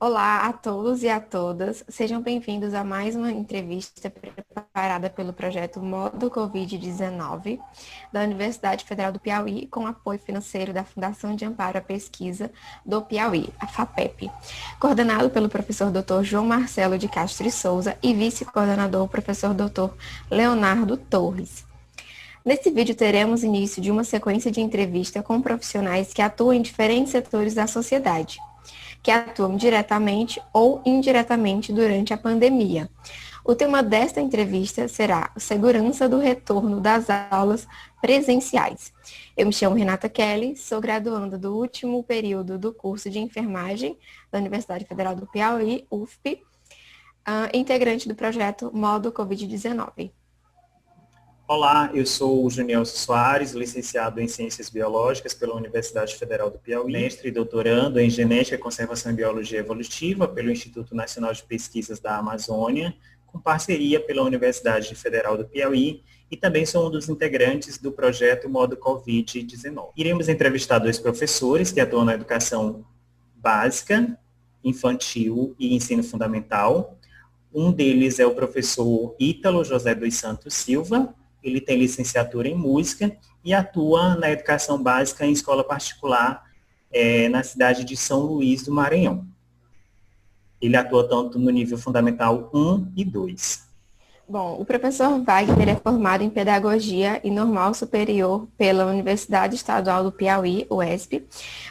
Olá a todos e a todas, sejam bem-vindos a mais uma entrevista preparada pelo projeto Modo Covid-19 da Universidade Federal do Piauí, com apoio financeiro da Fundação de Amparo à Pesquisa do Piauí, a FAPEP, coordenado pelo professor Dr. João Marcelo de Castro e Souza e vice-coordenador professor Dr. Leonardo Torres. Nesse vídeo teremos início de uma sequência de entrevista com profissionais que atuam em diferentes setores da sociedade, que atuam diretamente ou indiretamente durante a pandemia. O tema desta entrevista será segurança do retorno das aulas presenciais. Eu me chamo Renata Kelly, sou graduanda do último período do curso de enfermagem da Universidade Federal do Piauí, UFP, integrante do projeto Modo Covid-19. Olá, eu sou o Junielso Soares, licenciado em Ciências Biológicas pela Universidade Federal do Piauí, mestre e doutorando em Genética, Conservação e Biologia Evolutiva pelo Instituto Nacional de Pesquisas da Amazônia, com parceria pela Universidade Federal do Piauí, e também sou um dos integrantes do projeto Modo Covid-19. Iremos entrevistar dois professores que atuam na educação básica, infantil e ensino fundamental. Um deles é o professor Ítalo José dos Santos Silva. Ele tem licenciatura em música e atua na educação básica em escola particular na cidade de São Luís do Maranhão. Ele atua tanto no nível fundamental 1 e 2. Bom, o professor Wagner é formado em Pedagogia e Normal Superior pela Universidade Estadual do Piauí, UESP,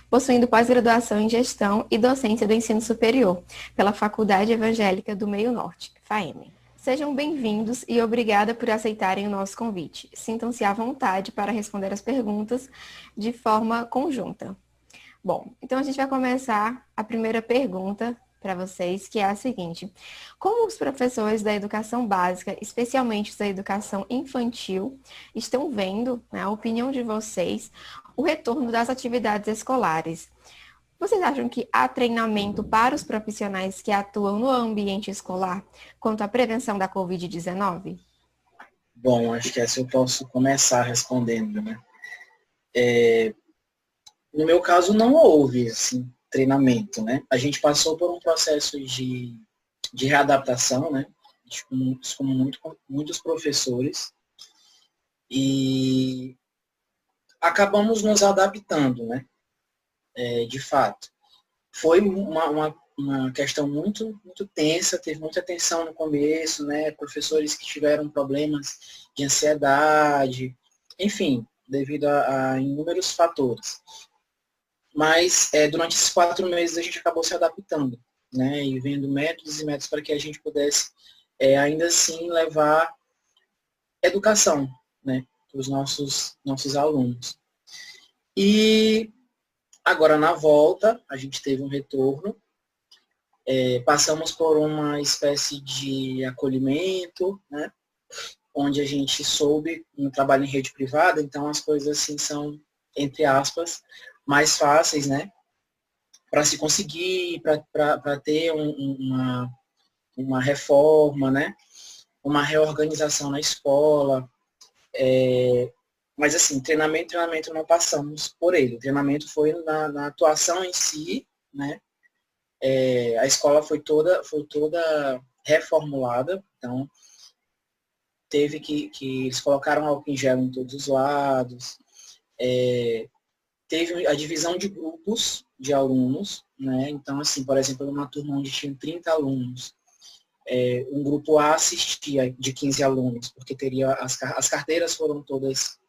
possuindo pós-graduação em Gestão e Docência do Ensino Superior pela Faculdade Evangélica do Meio Norte, FAEM. Sejam bem-vindos e obrigada por aceitarem o nosso convite. Sintam-se à vontade para responder as perguntas de forma conjunta. Bom, então a gente vai começar a primeira pergunta para vocês, que é a seguinte: como os professores da educação básica, especialmente os da educação infantil, estão vendo, né, a opinião de vocês, o retorno das atividades escolares? Vocês acham que há treinamento para os profissionais que atuam no ambiente escolar quanto à prevenção da Covid-19? Bom, acho que essa eu posso começar respondendo, né? No meu caso, não houve, assim, treinamento, né? A gente passou por um processo de readaptação, né? Com muitos professores, e acabamos nos adaptando, né? De fato. Foi uma questão muito tensa, teve muita tensão no começo, né? Professores que tiveram problemas de ansiedade, enfim, devido a inúmeros fatores. Mas durante esses 4 meses a gente acabou se adaptando, né? E vendo métodos e métodos para que a gente pudesse ainda assim levar educação, né? Para os nossos alunos. E agora, na volta, a gente teve um retorno, passamos por uma espécie de acolhimento, né, onde a gente soube no trabalho em rede privada, então as coisas assim são, entre aspas, mais fáceis, né, para se conseguir, para ter uma reforma, né, uma reorganização na escola. Mas assim, treinamento não passamos por ele. O treinamento foi na atuação em si, né? A escola foi toda reformulada, então teve que eles colocaram álcool em gel em todos os lados, teve a divisão de grupos de alunos, né? Então, assim, por exemplo, numa turma onde tinha 30 alunos, um grupo A assistia de 15 alunos, porque teria as carteiras foram todas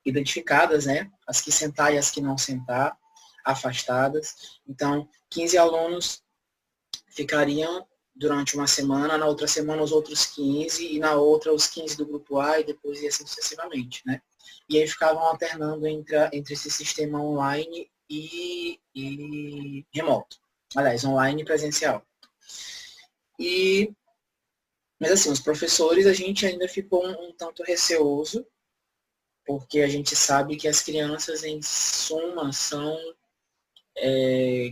identificadas, né? As que sentar e as que não sentar, afastadas. Então, 15 alunos ficariam durante uma semana, na outra semana os outros 15, e na outra os 15 do grupo A, e depois ia assim sucessivamente, né? E aí ficavam alternando entre esse sistema online e remoto. Aliás, online e presencial. Mas assim, os professores, a gente ainda ficou um tanto receoso, porque a gente sabe que as crianças, em suma, são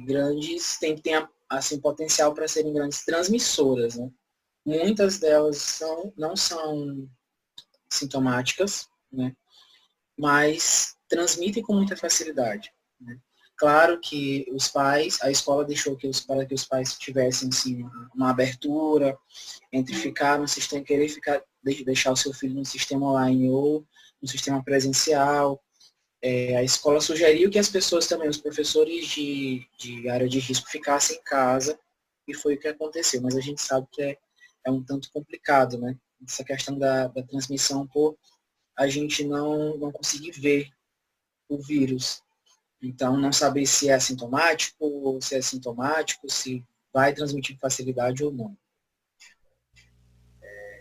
grandes, têm assim, potencial para serem grandes transmissoras, né? Muitas delas não são sintomáticas, né? Mas transmitem com muita facilidade, né? Claro que os pais, a escola deixou para que os pais tivessem assim, uma abertura entre ficar no sistema, querer ficar, deixar o seu filho no sistema online ou no sistema presencial. A escola sugeriu que as pessoas também, os professores de área de risco, ficassem em casa, e foi o que aconteceu. Mas a gente sabe que é um tanto complicado, né? Essa questão da transmissão por a gente não conseguir ver o vírus. Então, não saber se é assintomático, se é sintomático, se vai transmitir com facilidade ou não.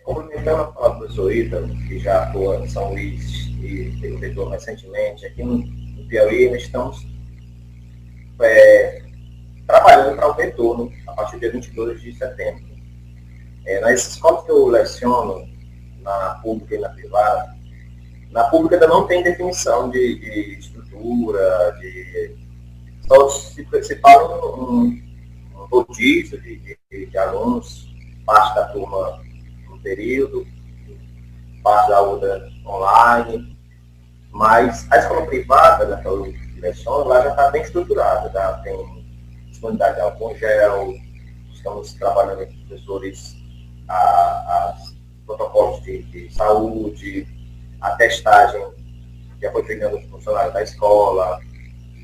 Complementando a fala do professor Ítalo, que já atua em São Luís e teve retorno recentemente, aqui no Piauí nós estamos trabalhando para o retorno a partir do dia 22 de setembro. Nas escolas que eu leciono, na pública e na privada, na pública ainda não tem definição de estrutura, só se fala um rodízio de alunos, parte da turma no período, parte da outra online, mas a escola privada, da saúde de leciono, lá já está bem estruturada, já tem disponibilidade de álcool gel, estamos trabalhando com professores protocolos de saúde, a testagem já foi feita nos funcionários da escola,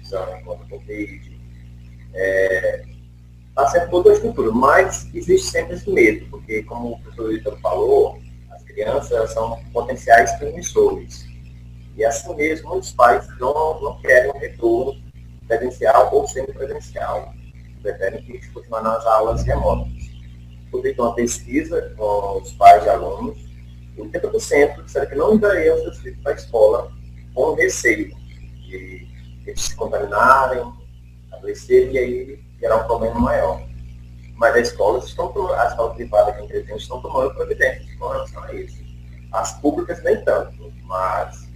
exame contra o Covid. Está sendo toda a estrutura, mas existe sempre esse medo, porque como o professor Ítalo falou, as crianças são potenciais transmissores. E assim mesmo, muitos pais não querem um retorno presencial ou semipresencial. Preferem que continuar nas aulas remotas. Foi feita uma pesquisa com os pais e alunos, e 80% disseram que não enviariam seus filhos para a escola com receio de eles se contaminarem, adoecerem e aí gerar um problema maior. Mas as escolas privadas que presentes estão tomando providências com relação a isso. As públicas nem tanto, mas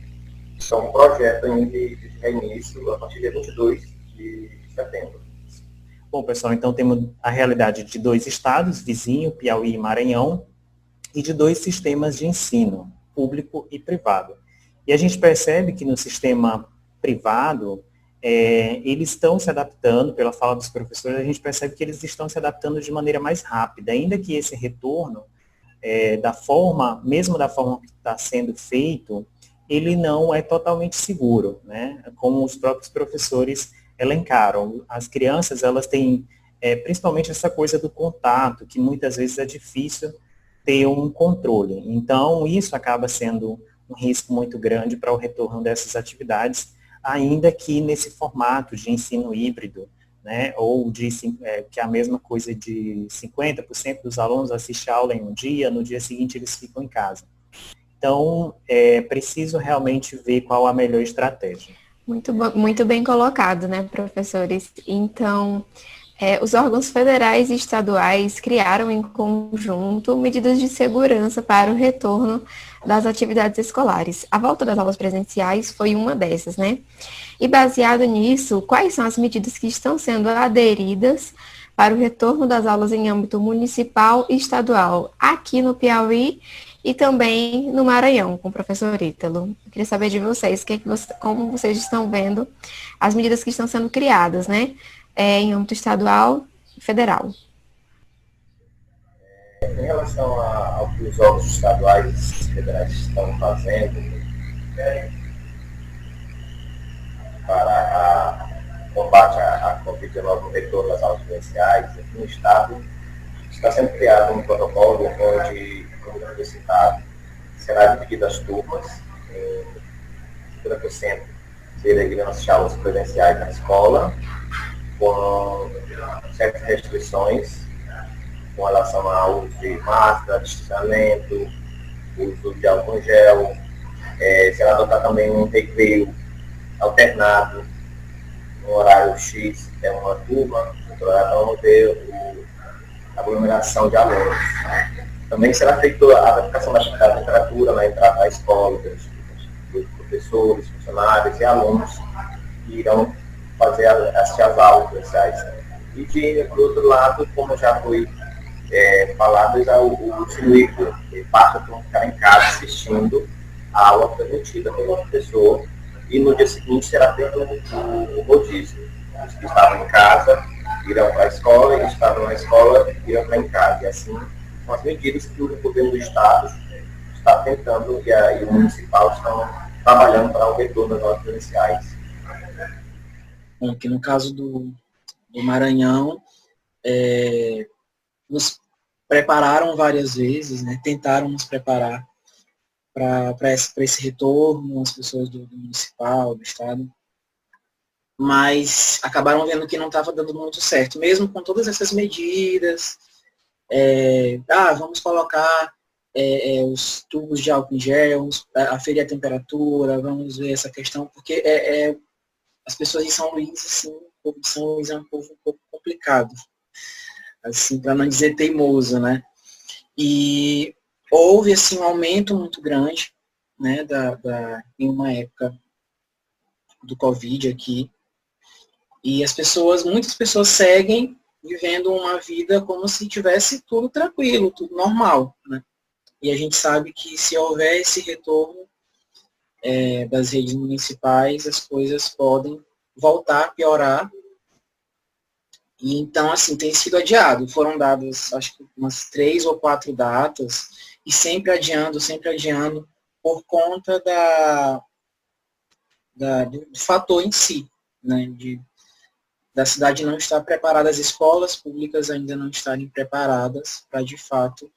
são um projeto de reinício a partir de 22 de setembro. Bom, pessoal, então temos a realidade de 2 estados, vizinho, Piauí e Maranhão, e de 2 sistemas de ensino, público e privado. E a gente percebe que no sistema privado, eles estão se adaptando, pela fala dos professores, a gente percebe que eles estão se adaptando de maneira mais rápida, ainda que esse retorno, mesmo da forma que está sendo feito, ele não é totalmente seguro, né? Como os próprios professores elencaram. As crianças, elas têm principalmente essa coisa do contato, que muitas vezes é difícil ter um controle. Então, isso acaba sendo um risco muito grande para o retorno dessas atividades, ainda que nesse formato de ensino híbrido, né, ou que é a mesma coisa de 50% dos alunos assistem a aula em um dia, no dia seguinte eles ficam em casa. Então, é preciso realmente ver qual a melhor estratégia. Muito bem colocado, né, professores? Então, os órgãos federais e estaduais criaram em conjunto medidas de segurança para o retorno das atividades escolares. A volta das aulas presenciais foi uma dessas, né? E baseado nisso, quais são as medidas que estão sendo aderidas para o retorno das aulas em âmbito municipal e estadual, aqui no Piauí e também no Maranhão, com o professor Ítalo? Eu queria saber de vocês, como vocês estão vendo as medidas que estão sendo criadas, né? Em âmbito estadual e federal. Em relação ao que os órgãos estaduais e federais estão fazendo para combate à Covid-19 no retorno das aulas presenciais, aqui no Estado está sendo criado um protocolo onde, como já foi citado, será dividido as turmas em 50% serão as aulas presenciais na escola, com certas restrições com relação ao uso de máscara, distanciamento, uso de álcool gel. Será adotar também um recreio alternado no horário X, uma turma, no horário não ter a aglomeração de alunos. Também será feita a adaptação da temperatura na entrada da escola, dos professores, funcionários e alunos que irão assistir às aulas presenciais. E, por outro lado, como já foi falado, o ensino híbrido, que passa por ficar em casa assistindo a aula transmitida pelo professor, e no dia seguinte será feito o rodízio. Os que estavam em casa irão para a escola, e os que estavam na escola irão para em casa. E assim, são as medidas que o governo do Estado está tentando, e o municipal estão trabalhando para o retorno das aulas presenciais. Bom, aqui no caso do Maranhão, nos prepararam várias vezes, né, tentaram nos preparar para esse retorno, as pessoas do municipal, do estado, mas acabaram vendo que não estava dando muito certo, mesmo com todas essas medidas. Vamos colocar os tubos de álcool em gel, vamos aferir a temperatura, vamos ver essa questão, porque as pessoas de São Luís, assim, o povo de São Luís é um povo um pouco complicado, assim, para não dizer teimoso, né? E houve, assim, um aumento muito grande, né, em uma época do Covid aqui, e muitas pessoas seguem vivendo uma vida como se tivesse tudo tranquilo, tudo normal, né? E a gente sabe que se houver esse retorno das redes municipais, as coisas podem voltar a piorar. E então, assim, tem sido adiado. Foram dadas, acho que umas 3 ou 4 datas, e sempre adiando, por conta do fator em si, né? Da cidade não estar preparada, as escolas públicas ainda não estarem preparadas para, de fato,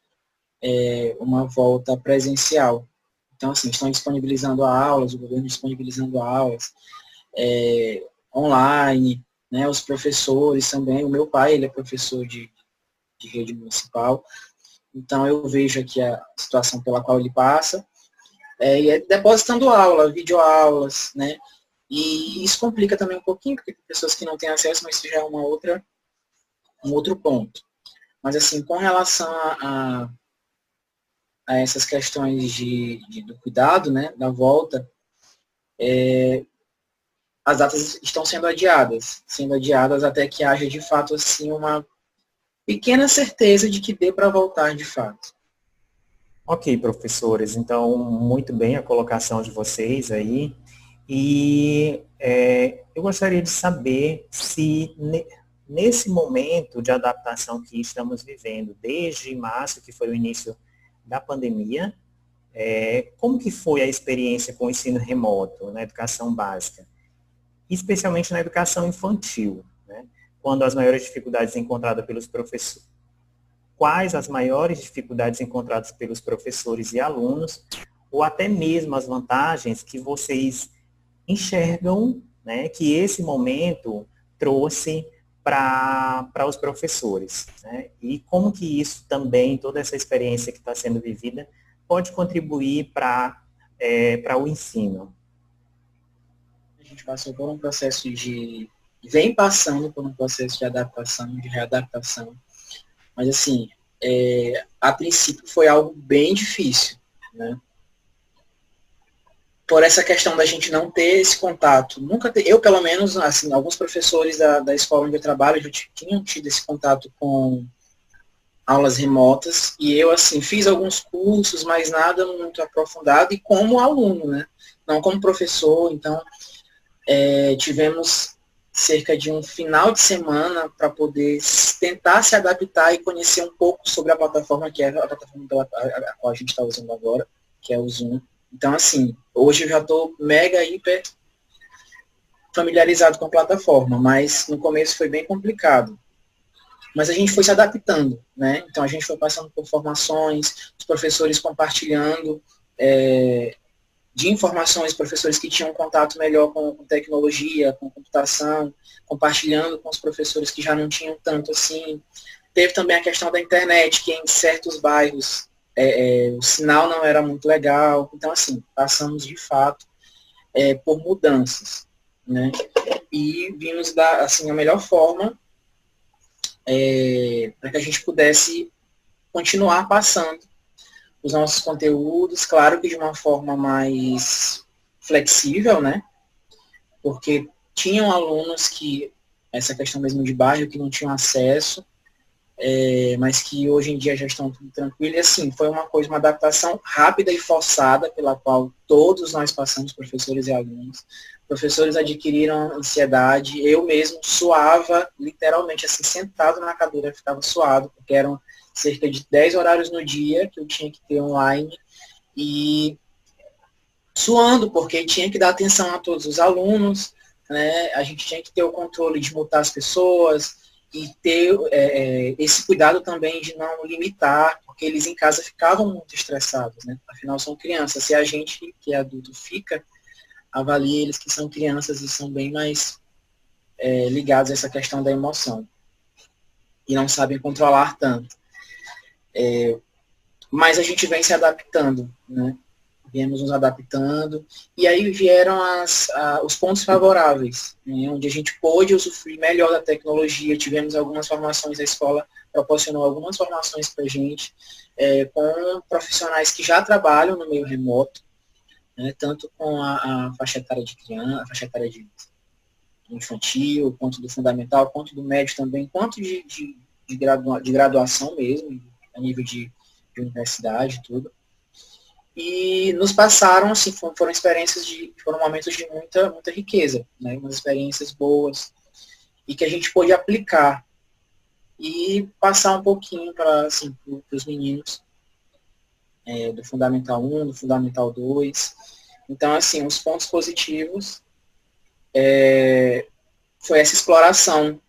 uma volta presencial. Então, assim, estão disponibilizando aulas, o governo disponibilizando aulas online, né, os professores também. O meu pai, ele é professor de rede municipal, então eu vejo aqui a situação pela qual ele passa, e depositando aula, videoaulas, né, e isso complica também um pouquinho, porque tem pessoas que não têm acesso, mas isso já é um outro ponto. Mas, assim, com relação a essas questões do cuidado, né, da volta, as datas estão sendo adiadas até que haja, de fato, assim, uma pequena certeza de que dê para voltar, de fato. Ok, professores, então, muito bem a colocação de vocês aí, e eu gostaria de saber se, nesse momento de adaptação que estamos vivendo, desde março, que foi o início da pandemia, como que foi a experiência com o ensino remoto na educação básica, especialmente na educação infantil, né? Quando as maiores dificuldades encontradas pelos professores, quais as maiores dificuldades encontradas pelos professores e alunos, ou até mesmo as vantagens que vocês enxergam, né, que esse momento trouxe para os professores, né? E como que isso também, toda essa experiência que está sendo vivida, pode contribuir para o ensino? A gente passou por um processo vem passando por um processo de adaptação, de readaptação, mas, assim, a princípio foi algo bem difícil, né? Por essa questão da gente não ter esse contato. Eu, pelo menos, assim, alguns professores da escola onde eu trabalho já tinham tido esse contato com aulas remotas, e eu, assim, fiz alguns cursos, mas nada muito aprofundado, e como aluno, né? Não como professor. Então, tivemos cerca de um final de semana para poder tentar se adaptar e conhecer um pouco sobre a plataforma, que é a plataforma a qual a gente está usando agora, que é o Zoom. Então, assim, hoje eu já estou mega, hiper familiarizado com a plataforma, mas no começo foi bem complicado. Mas a gente foi se adaptando, né? Então, a gente foi passando por formações, os professores compartilhando de informações, professores que tinham contato melhor com tecnologia, com computação, compartilhando com os professores que já não tinham tanto assim. Teve também a questão da internet, que em certos bairros o sinal não era muito legal. Então, assim, passamos de fato por mudanças, né? E vimos dar, assim, a melhor forma para que a gente pudesse continuar passando os nossos conteúdos, claro que de uma forma mais flexível, né? Porque tinham alunos que, essa questão mesmo de bairro, que não tinham acesso, mas que hoje em dia já estão tudo tranquilo. E assim, foi uma adaptação rápida e forçada, pela qual todos nós passamos, professores e alunos. Professores adquiriram ansiedade, eu mesmo suava, literalmente, assim, sentado na cadeira, ficava suado, porque eram cerca de 10 horários no dia que eu tinha que ter online, e suando, porque tinha que dar atenção a todos os alunos, né? A gente tinha que ter o controle de multar as pessoas e ter esse cuidado também de não limitar, porque eles em casa ficavam muito estressados, né? Afinal, são crianças. Se a gente, que é adulto, fica, avalie eles que são crianças e são bem mais ligados a essa questão da emoção e não sabem controlar tanto. Mas a gente vem se adaptando, né? Viemos nos adaptando, e aí vieram os pontos favoráveis, né, onde a gente pôde usufruir melhor da tecnologia. Tivemos algumas formações, a escola proporcionou algumas formações para a gente, com profissionais que já trabalham no meio remoto, né, tanto com a faixa etária de criança, a faixa etária de infantil, quanto do fundamental, quanto do médio também, quanto de graduação mesmo, a nível de universidade e tudo. E nos passaram, assim, foram experiências foram momentos de muita riqueza, né? Umas experiências boas, e que a gente pôde aplicar e passar um pouquinho para assim, os meninos do Fundamental 1, do Fundamental 2. Então, assim, os pontos positivos foi essa exploração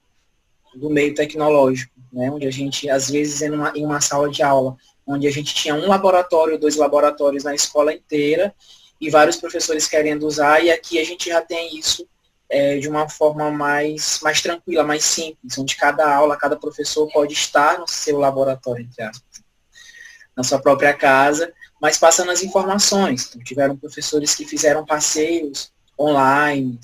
do meio tecnológico, né? Onde a gente, às vezes, em uma sala de aula, onde a gente tinha um laboratório, 2 laboratórios na escola inteira, e vários professores querendo usar, e aqui a gente já tem isso de uma forma mais tranquila, mais simples, onde cada aula, cada professor pode estar no seu laboratório, entre aspas, na sua própria casa, mas passando as informações. Então, tiveram professores que fizeram passeios online,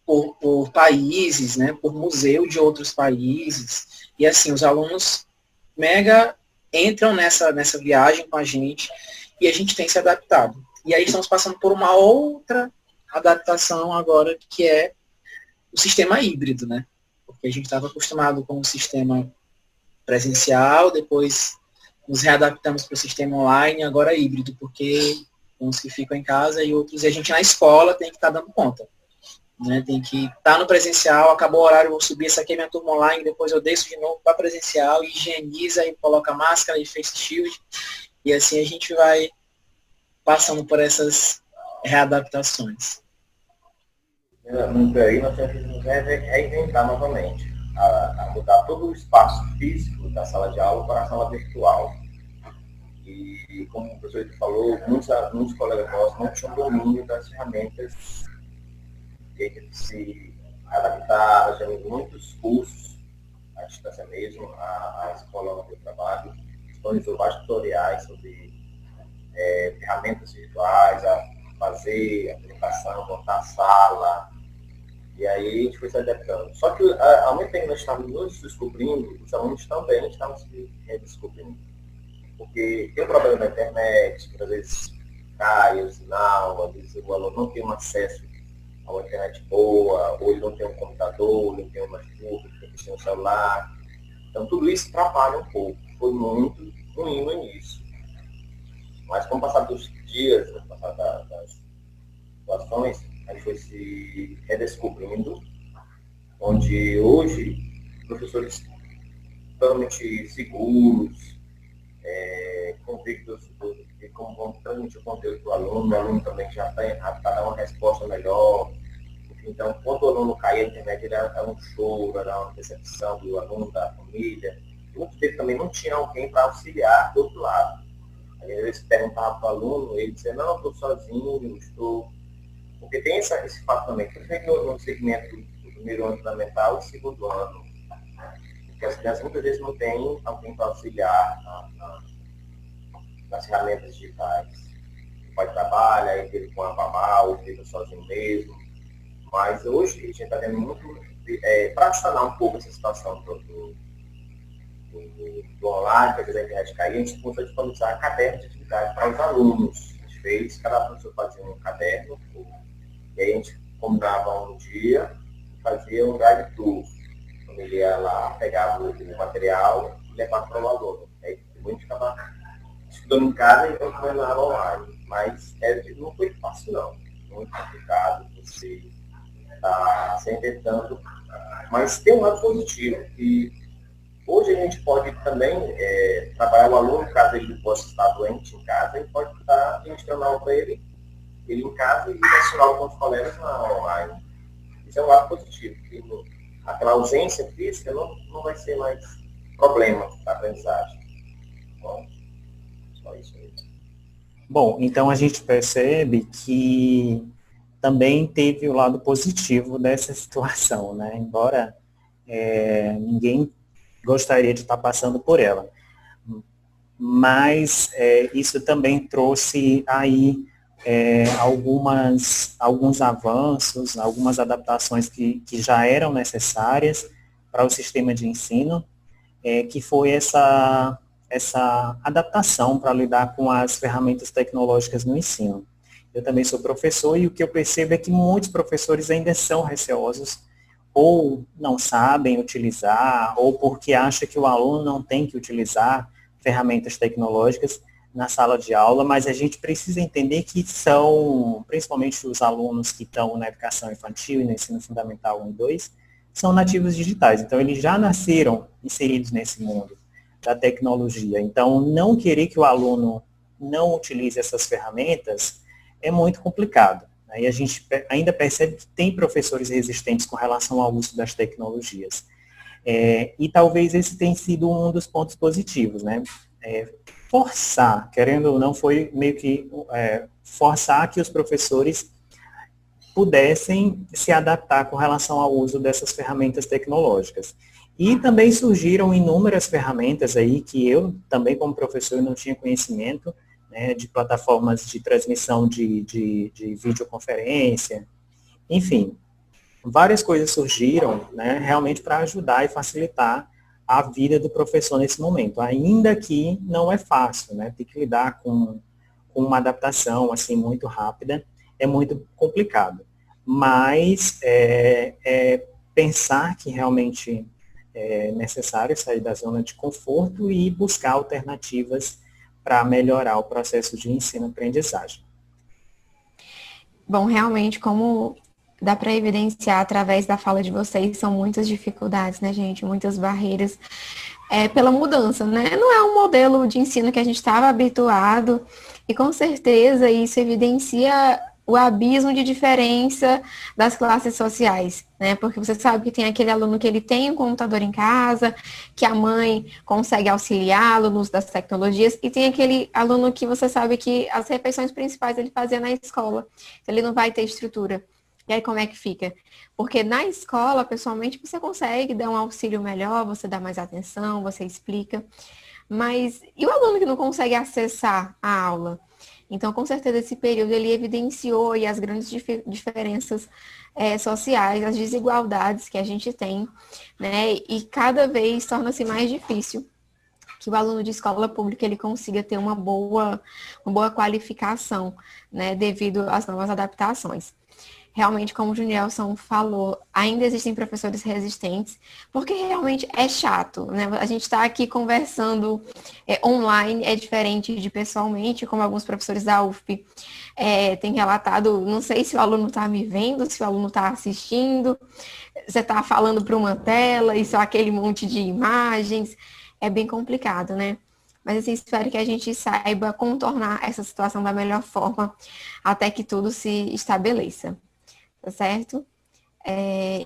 por países, né, por museu de outros países, e assim, os alunos mega entram nessa viagem com a gente, e a gente tem se adaptado. E aí estamos passando por uma outra adaptação agora, que é o sistema híbrido, né, porque a gente estava acostumado com o sistema presencial, depois nos readaptamos para o sistema online, agora híbrido, porque uns que ficam em casa e outros, e a gente na escola tem que estar dando conta. Né, tem que estar no presencial, acabou o horário, vou subir, essa aqui é minha turma online, depois eu desço de novo para presencial, higieniza e coloca máscara e face shield, e assim a gente vai passando por essas readaptações. Muito aí nós temos que nos reinventar novamente, a mudar todo o espaço físico da sala de aula para a sala virtual. E como o professor falou, muitos colegas nossos não tinham domínio das ferramentas de se adaptar. Nós temos muitos cursos à distância mesmo. A escola onde eu trabalho disponibilizou vários tutoriais sobre ferramentas virtuais, a fazer aplicação, montar sala, e aí a gente foi se adaptando. Só que ao mesmo tempo que nós estávamos nos descobrindo, os alunos também estavam se redescobrindo. Porque tem um problema na internet, que às vezes cai o sinal, às vezes o aluno não tem um acesso a uma internet boa, ou ele não tem um computador, ele não tem uma notebook, ele tem um celular. Então tudo isso atrapalha um pouco. Foi muito ruim no início. Mas com o passar dos dias, com o passar das situações, a gente foi se redescobrindo, onde hoje professores totalmente seguros, convictos de como vão transmitir o conteúdo para o aluno também já está dando uma resposta melhor. Então, quando o aluno caía na internet, era um choro, era uma decepção do aluno, da família. Muito tempo também não tinha alguém para auxiliar do outro lado. Às vezes perguntava para o aluno, ele dizia, não, eu estou sozinho, estou... Porque tem esse fato também, principalmente no segmento do primeiro ano fundamental e segundo ano, porque as crianças muitas vezes não têm alguém para auxiliar nas ferramentas digitais. O pai trabalha, ele teve com a babá, ou fica sozinho mesmo. Mas hoje a gente está tendo muito, para sanar um pouco essa situação do online, que a internet cair, a gente começou a disponibilizar cadernos de atividade para os alunos. A gente fez, cada professor fazia um caderno, e aí a gente combinava um dia, fazia um drive-thru. Quando ele ia lá, pegava o material e levava para o aluno. Aí depois a gente ficava estudando em casa e então comendo na aula online. Mas não foi fácil, não. Muito complicado. Você está se inventando. Mas tem um lado positivo. E hoje a gente pode também trabalhar o aluno, caso ele possa estar doente em casa, ele pode estar ministrando aula para ele em casa e ensinar com os colegas na aula online. Isso é um lado positivo. Aquela ausência física não vai ser mais problema para a aprendizagem. Bom, só isso mesmo. Bom, então a gente percebe que também teve o lado positivo dessa situação, né? Embora ninguém gostaria de estar passando por ela. Mas isso também trouxe aí alguns avanços, algumas adaptações que já eram necessárias para o sistema de ensino, que foi essa adaptação para lidar com as ferramentas tecnológicas no ensino. Eu também sou professor e o que eu percebo é que muitos professores ainda são receosos ou não sabem utilizar, ou porque acham que o aluno não tem que utilizar ferramentas tecnológicas na sala de aula, mas a gente precisa entender que são, principalmente os alunos que estão na educação infantil e no ensino fundamental 1 e 2, são nativos digitais. Então, eles já nasceram inseridos nesse mundo da tecnologia. Então, não querer que o aluno não utilize essas ferramentas é muito complicado. E a gente ainda percebe que tem professores resistentes com relação ao uso das tecnologias. E talvez esse tenha sido um dos pontos positivos, né? Forçar, querendo ou não, foi meio que forçar que os professores pudessem se adaptar com relação ao uso dessas ferramentas tecnológicas. E também surgiram inúmeras ferramentas aí que eu também, como professor, não tinha conhecimento, né, de plataformas de transmissão de videoconferência, enfim, várias coisas surgiram, né, realmente para ajudar e facilitar a vida do professor nesse momento, ainda que não é fácil, né, ter que lidar com uma adaptação assim muito rápida, é muito complicado, mas pensar que realmente é necessário sair da zona de conforto e buscar alternativas para melhorar o processo de ensino-aprendizagem. Bom, realmente, como dá para evidenciar através da fala de vocês, são muitas dificuldades, né, gente? Muitas barreiras pela mudança, né? Não é um modelo de ensino que a gente estava habituado e, com certeza, isso evidencia o abismo de diferença das classes sociais, né? Porque você sabe que tem aquele aluno que ele tem um computador em casa, que a mãe consegue auxiliá-lo no uso das tecnologias, e tem aquele aluno que você sabe que as refeições principais ele fazia na escola, ele não vai ter estrutura. E aí como é que fica? Porque na escola, pessoalmente, você consegue dar um auxílio melhor, você dá mais atenção, você explica, mas e o aluno que não consegue acessar a aula? Então, com certeza, esse período ele evidenciou aí as grandes diferenças sociais, as desigualdades que a gente tem, né? E cada vez torna-se mais difícil que o aluno de escola pública ele consiga ter uma boa qualificação, né? Devido às novas adaptações. Realmente, como o Junielson falou, ainda existem professores resistentes, porque realmente é chato, né? A gente está aqui conversando online, é diferente de pessoalmente, como alguns professores da UFP têm relatado, não sei se o aluno está me vendo, se o aluno está assistindo, você está falando para uma tela e só aquele monte de imagens, é bem complicado, né? Mas assim, espero que a gente saiba contornar essa situação da melhor forma, até que tudo se estabeleça. Tá certo?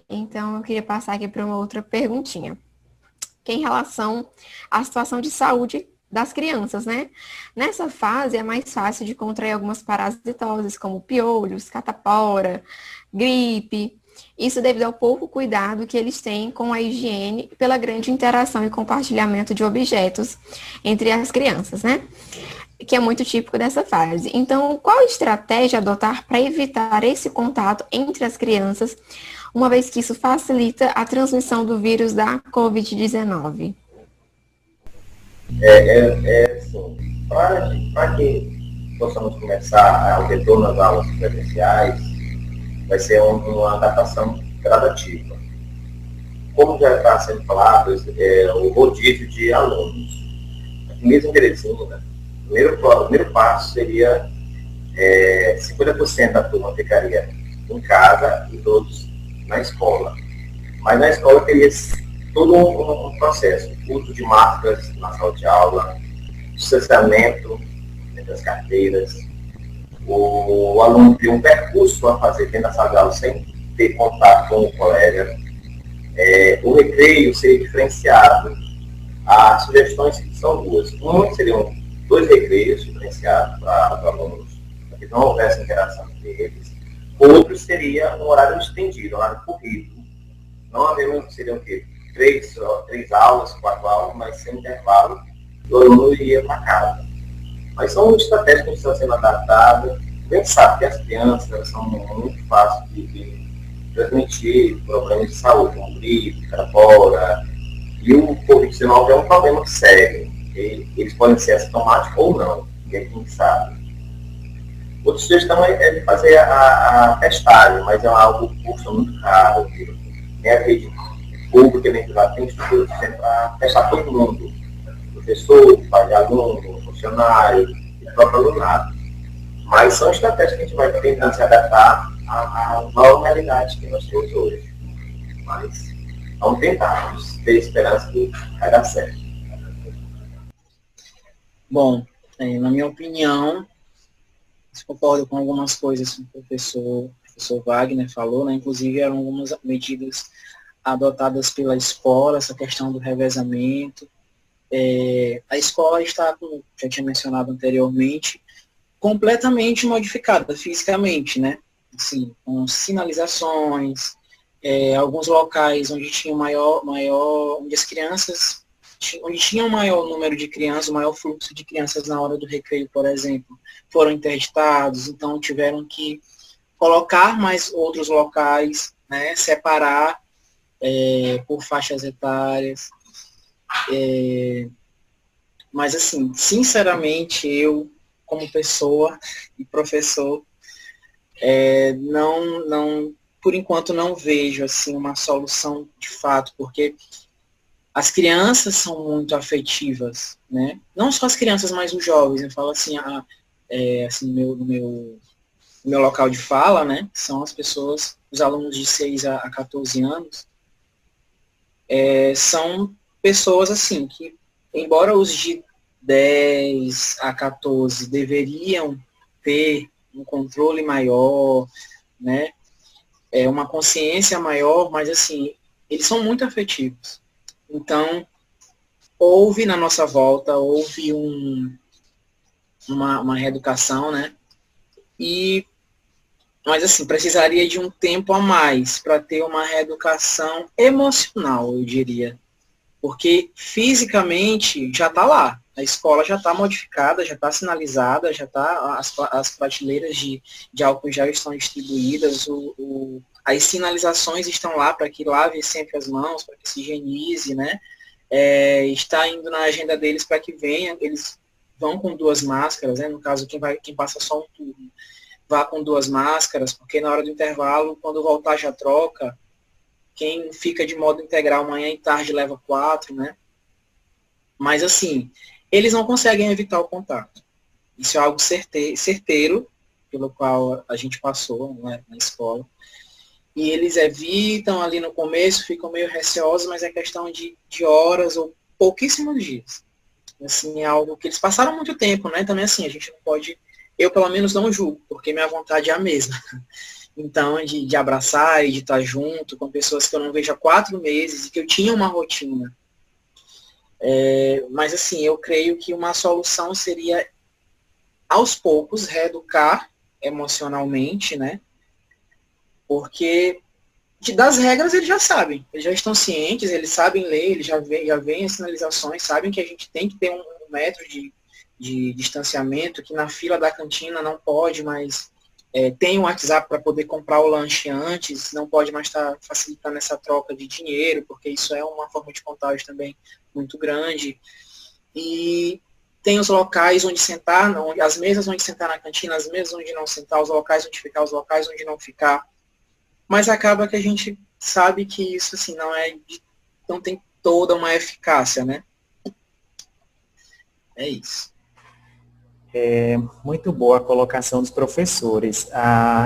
Então, eu queria passar aqui para uma outra perguntinha. Que é em relação à situação de saúde das crianças, né? Nessa fase, é mais fácil de contrair algumas parasitoses, como piolhos, catapora, gripe. Isso devido ao pouco cuidado que eles têm com a higiene pela grande interação e compartilhamento de objetos entre as crianças, né? Que é muito típico dessa fase. Então, qual estratégia adotar para evitar esse contato entre as crianças, uma vez que isso facilita a transmissão do vírus da Covid-19? Assim, para que possamos começar o retorno às aulas presenciais, vai ser uma adaptação gradativa. Como já está sendo falado, o rodízio de alunos. Aqui mesmo em Teresina, o primeiro passo seria 50% da turma ficaria em casa e todos na escola. Mas na escola teria todo um processo, uso de máscaras na sala de aula, distanciamento entre as carteiras, o aluno tem um percurso a fazer dentro da sala de aula sem ter contato com o colega. O recreio seria diferenciado. As sugestões são duas. Uma seriam 2 recreios diferenciados para os alunos, para que não houvesse interação entre eles. Outro seria um horário estendido, um horário corrido. Não haveriam, seriam o quê? 3 aulas, 4 aulas, mas sem intervalo, o aluno iria para casa. Mas são estratégias que estão sendo adaptadas. A gente sabe que as crianças elas são muito fáceis de transmitir problemas de saúde, como gripe, carapora. E o Covid-19 é um problema sério. Eles podem ser assintomáticos ou não, ninguém sabe. Outra sugestão é de fazer a testagem, mas é algo que custa muito caro. Nem a rede pública, nem privada, tem estrutura para testar todo mundo. Professor, pai de aluno, funcionário, e próprio alunado. Mas são estratégias que a gente vai tentando se adaptar à nova realidade que nós temos hoje. Mas vamos tentar, vamos ter esperança que vai dar certo. Bom, na minha opinião, concordo com algumas coisas que o professor Wagner falou, né? Inclusive eram algumas medidas adotadas pela escola, essa questão do revezamento. A escola está, como já tinha mencionado anteriormente, completamente modificada fisicamente, né? Assim, com sinalizações, alguns locais onde tinha onde as crianças, onde tinha um maior número de crianças, um maior fluxo de crianças na hora do recreio, por exemplo, foram interditados, então tiveram que colocar mais outros locais, né? Separar por faixas etárias. Mas assim, sinceramente, eu, como pessoa e professor, não, por enquanto não vejo assim uma solução de fato, porque as crianças são muito afetivas, né? Não só as crianças, mas os jovens. Eu falo assim, assim no meu local de fala, né? São as pessoas, os alunos de 6 a 14 anos, são pessoas assim que, embora os de 10 a 14 deveriam ter um controle maior, né? Uma consciência maior, mas assim, eles são muito afetivos. Então, houve na nossa volta, houve uma reeducação, né? Mas assim, precisaria de um tempo a mais para ter uma reeducação emocional, eu diria. Porque fisicamente já está lá. A escola já está modificada, já está sinalizada, já está, as prateleiras de álcool já estão distribuídas, as sinalizações estão lá para que lave sempre as mãos, para que se higienize, né? Está indo na agenda deles para que venha, eles vão com 2 máscaras, né? No caso, quem passa só um turno, vá com 2 máscaras, porque na hora do intervalo, quando voltar já troca. Quem fica de modo integral manhã e tarde leva 4, né? Mas assim, eles não conseguem evitar o contato. Isso é algo certeiro, pelo qual a gente passou, né, na escola. E eles evitam ali no começo, ficam meio receosos, mas é questão de horas ou pouquíssimos dias. Assim, é algo que eles passaram muito tempo, né? Também assim, a gente não pode, eu pelo menos não julgo, porque minha vontade é a mesma. Então, de abraçar e de estar junto com pessoas que eu não vejo há 4 meses e que eu tinha uma rotina. Mas, assim, eu creio que uma solução seria, aos poucos, reeducar emocionalmente, né? Porque das regras eles já sabem, eles já estão cientes, eles sabem ler, eles já veem as sinalizações, sabem que a gente tem que ter um metro de distanciamento, que na fila da cantina não pode mais... tem um WhatsApp para poder comprar o lanche antes, não pode mais estar facilitando essa troca de dinheiro, porque isso é uma forma de contágio também muito grande. E tem os locais onde sentar, as mesas onde sentar na cantina, as mesas onde não sentar, os locais onde ficar, os locais onde não ficar. Mas acaba que a gente sabe que isso, assim, não tem toda uma eficácia, né? É isso. Muito boa a colocação dos professores.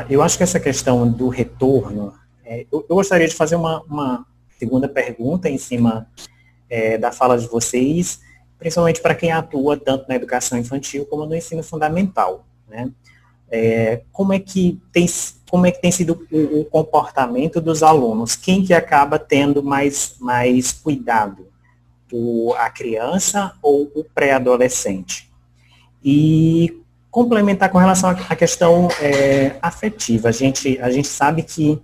Eu acho que essa questão do retorno, eu gostaria de fazer uma segunda pergunta em cima da fala de vocês, principalmente para quem atua tanto na educação infantil como no ensino fundamental, né? Como é que tem sido o comportamento dos alunos? Quem que acaba tendo mais cuidado? A criança ou o pré-adolescente? E complementar com relação à questão afetiva. A gente sabe que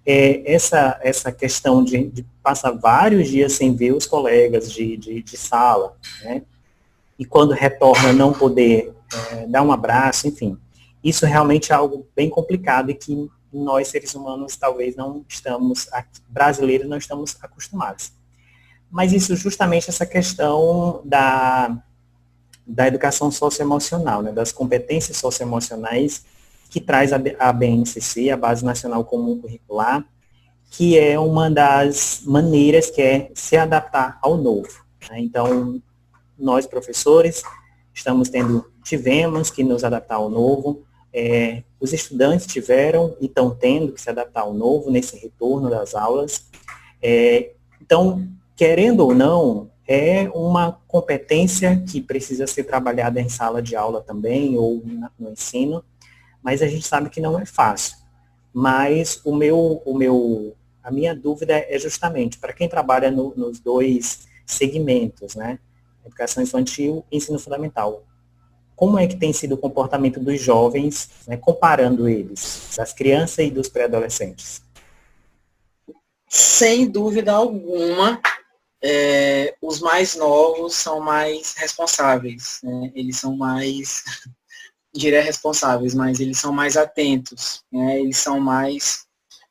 essa questão de passar vários dias sem ver os colegas de sala, né? E quando retorna não poder dar um abraço, enfim. Isso realmente é algo bem complicado e que nós, seres humanos, talvez brasileiros, não estamos acostumados. Mas isso justamente essa questão da educação socioemocional, né, das competências socioemocionais que traz a BNCC, a Base Nacional Comum Curricular, que é uma das maneiras que é se adaptar ao novo, né? Então, nós, professores, tivemos que nos adaptar ao novo, os estudantes tiveram e estão tendo que se adaptar ao novo nesse retorno das aulas. Então, querendo ou não, é uma competência que precisa ser trabalhada em sala de aula também, ou no ensino, mas a gente sabe que não é fácil. Mas a minha dúvida é justamente para quem trabalha nos dois segmentos, né? Educação infantil e ensino fundamental. Como é que tem sido o comportamento dos jovens, né, comparando eles, das crianças e dos pré-adolescentes? Sem dúvida alguma, os mais novos são mais responsáveis, né? Eles são mais, diria responsáveis, mas eles são mais atentos, né? Eles são mais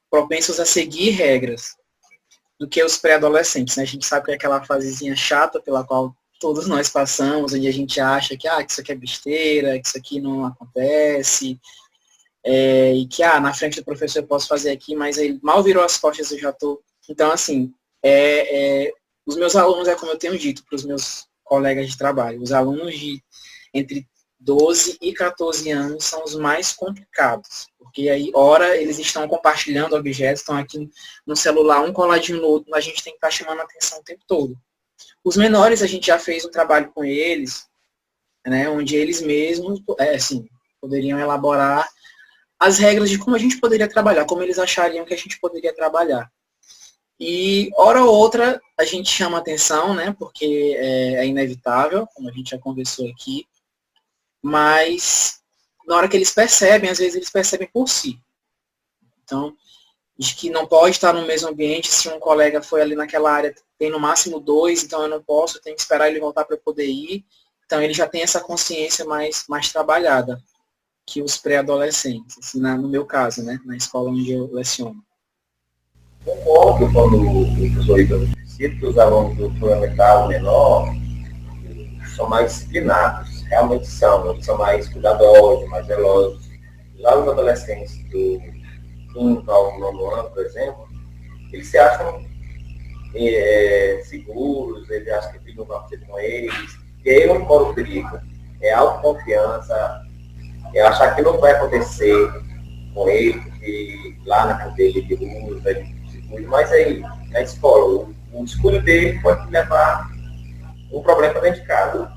propensos a seguir regras do que os pré-adolescentes, né? A gente sabe que é aquela fasezinha chata pela qual todos nós passamos, onde a gente acha que isso aqui é besteira, que isso aqui não acontece, e que na frente do professor eu posso fazer aqui, mas ele mal virou as costas, eu já estou. Então, assim, os meus alunos, como eu tenho dito para os meus colegas de trabalho, os alunos de entre 12 e 14 anos são os mais complicados, porque aí, ora, eles estão compartilhando objetos, estão aqui no celular, um coladinho no outro, a gente tem que estar chamando a atenção o tempo todo. Os menores, a gente já fez um trabalho com eles, né, onde eles mesmos, poderiam elaborar as regras de como a gente poderia trabalhar, como eles achariam que a gente poderia trabalhar. E, hora ou outra, a gente chama atenção, né, porque é inevitável, como a gente já conversou aqui, mas na hora que eles percebem, às vezes eles percebem por si. Então, de que não pode estar no mesmo ambiente, se um colega foi ali naquela área, tem no máximo 2, então eu não posso, eu tenho que esperar ele voltar para eu poder ir. Então, ele já tem essa consciência mais trabalhada que os pré-adolescentes, assim, no meu caso, né, na escola onde eu leciono. Concordo quando o professor Igor cita que os alunos do fundamental menor são mais disciplinados, realmente são mais cuidadosos, mais zelosos. Já os adolescentes do 5º ao 9º ano, por exemplo, eles se acham seguros, eles acham que tudo vai acontecer com eles, e aí não mora o perigo. É autoconfiança, é achar que não vai acontecer com ele, porque lá na cadeia de uso, mas aí, na escola, o escolho dele pode levar um problema para dentro de casa.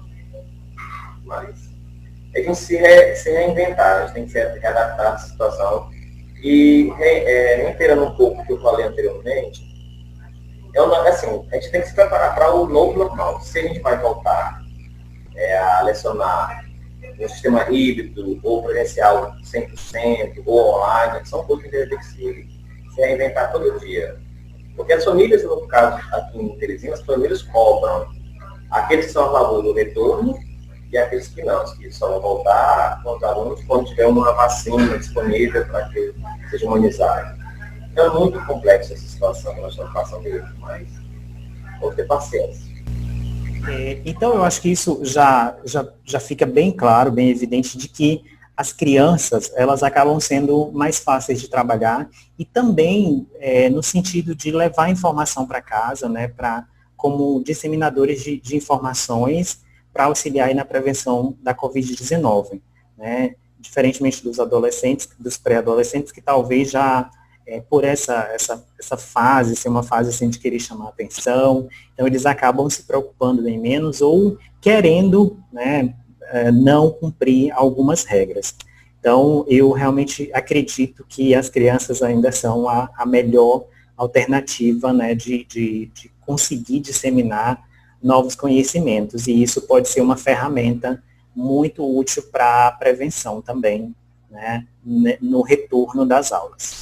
Mas a gente se reinventar, a gente tem que se readaptar à situação. E, reiterando um pouco o que eu falei anteriormente, a gente tem que se preparar para o novo normal. Se a gente vai voltar a lecionar no sistema híbrido, ou presencial 100%, ou online, são coisas que a gente tem que se reinventar todo dia. Porque as famílias, no caso aqui em Teresina, as famílias cobram aqueles que são a favor do retorno e aqueles que não, que só vão voltar com os alunos quando tiver uma vacina disponível para que seja imunizado. Então é muito complexo essa situação que nós estamos passando hoje, mas vamos ter paciência. Então eu acho que isso já fica bem claro, bem evidente de que as crianças, elas acabam sendo mais fáceis de trabalhar e também no sentido de levar informação para casa, né, como disseminadores de informações para auxiliar aí na prevenção da Covid-19, né, diferentemente dos adolescentes, dos pré-adolescentes, que talvez já, por essa fase, ser uma fase assim, de querer chamar atenção, então eles acabam se preocupando bem menos ou querendo, né, não cumprir algumas regras. Então, eu realmente acredito que as crianças ainda são a melhor alternativa, né, de conseguir disseminar novos conhecimentos, e isso pode ser uma ferramenta muito útil para a prevenção também, né, no retorno das aulas.